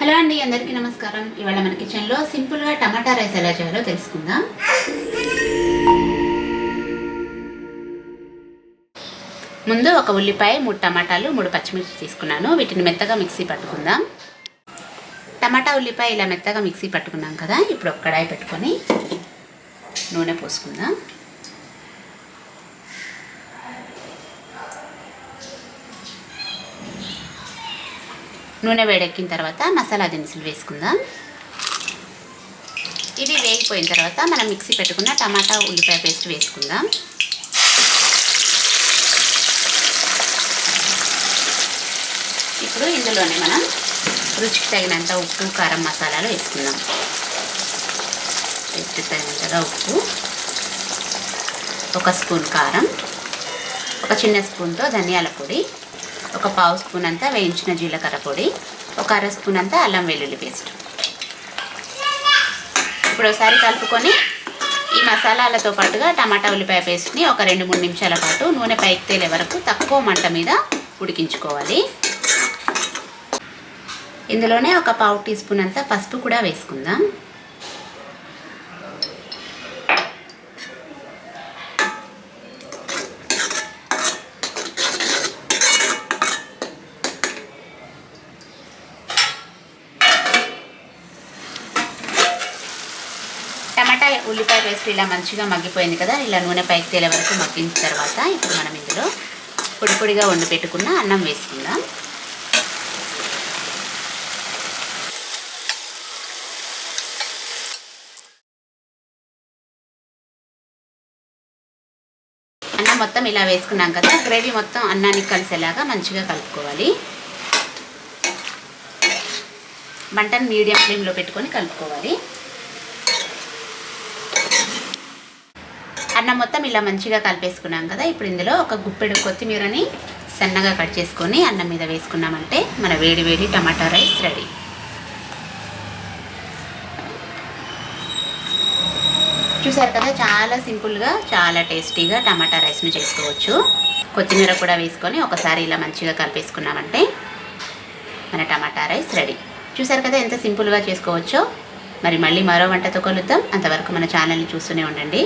Hello అండి, అందరికీ నమస్కారం. ఇవాళ మన కిచెన్లో సింపుల్గా టమాటా రైస్ ఎలా చేయాలో తెలుసుకుందాం. ముందు ఒక ఉల్లిపాయ, 3 టమాటాలు, 3 పచ్చిమిర్చి తీసుకున్నాను. వీటిని మెత్తగా మిక్సీ పట్టుకుందాం. టమాటా ఉల్లిపాయ ఇలా మెత్తగా మిక్సీ పట్టుకున్నాం కదా. ఇప్పుడు ఒక కడాయి పెట్టుకొని నూనె పోసుకుందాం. నూనె వేడెక్కిన తర్వాత మసాలా దినుసులు వేసుకుందాం. ఇవి వేగిపోయిన తర్వాత మనం మిక్సీ పెట్టుకున్న టమాటా ఉల్లిపాయ పేస్ట్ వేసుకుందాం. ఇప్పుడు ఇందులోనే మనం రుచికి తగినంత ఉప్పు, కారం, మసాలాలు వేసుకుందాం. రుచికి తగినంతగా ఉప్పు, 1 స్పూన్ కారం, 1 చిన్న స్పూన్తో ధనియాల పొడి, 1 పావు స్పూన్ అంతా వేయించిన జీలకర్ర పొడి, 1 అర స్పూన్ అంతా అల్లం వెల్లుల్లి పేస్ట్. ఇప్పుడు ఒకసారి కలుపుకొని ఈ మసాలాలతో పాటుగా టమాటా ఉల్లిపాయ పేస్ట్ని ఒక 2-3 నిమిషాల పాటు నూనె పైకి తేలే వరకు తక్కువ మంట మీద ఉడికించుకోవాలి. ఇందులోనే 1 పావు టీ స్పూన్ అంతా పసుపు కూడా వేసుకుందాం. టమాటా ఉల్లిపాయ పేస్ట్ ఇలా మంచిగా మగ్గిపోయింది కదా. ఇలా నూనె పైకి తేలే వరకు మగ్గిన తర్వాత ఇప్పుడు మనం ఇందులో పొడి పొడిగా వండి పెట్టుకున్న అన్నం వేసుకుందాం. అన్నం మొత్తం ఇలా వేసుకున్నాం కదా. గ్రేవీ మొత్తం అన్నానికి కలిసేలాగా మంచిగా కలుపుకోవాలి. మంటను మీడియం ఫ్లేమ్లో పెట్టుకొని కలుపుకోవాలి. అన్నం మొత్తం ఇలా మంచిగా కలిపేసుకున్నాం కదా. ఇప్పుడు ఇందులో 1 గుప్పెడు కొత్తిమీరని సన్నగా కట్ చేసుకొని అన్నం మీద వేసుకున్నామంటే మన వేడి వేడి టమాటా రైస్ రెడీ. చూసారు కదా, చాలా సింపుల్గా చాలా టేస్టీగా టమాటా రైస్ను చేసుకోవచ్చు. కొత్తిమీర కూడా వేసుకొని ఒకసారి ఇలా మంచిగా కలిపేసుకున్నామంటే మన టమాటా రైస్ రెడీ. చూసారు కదా ఎంత సింపుల్గా చేసుకోవచ్చో. మరి మళ్ళీ మరో వంటతో కలుద్దాం. అంతవరకు మన ఛానల్ని చూస్తూనే ఉండండి.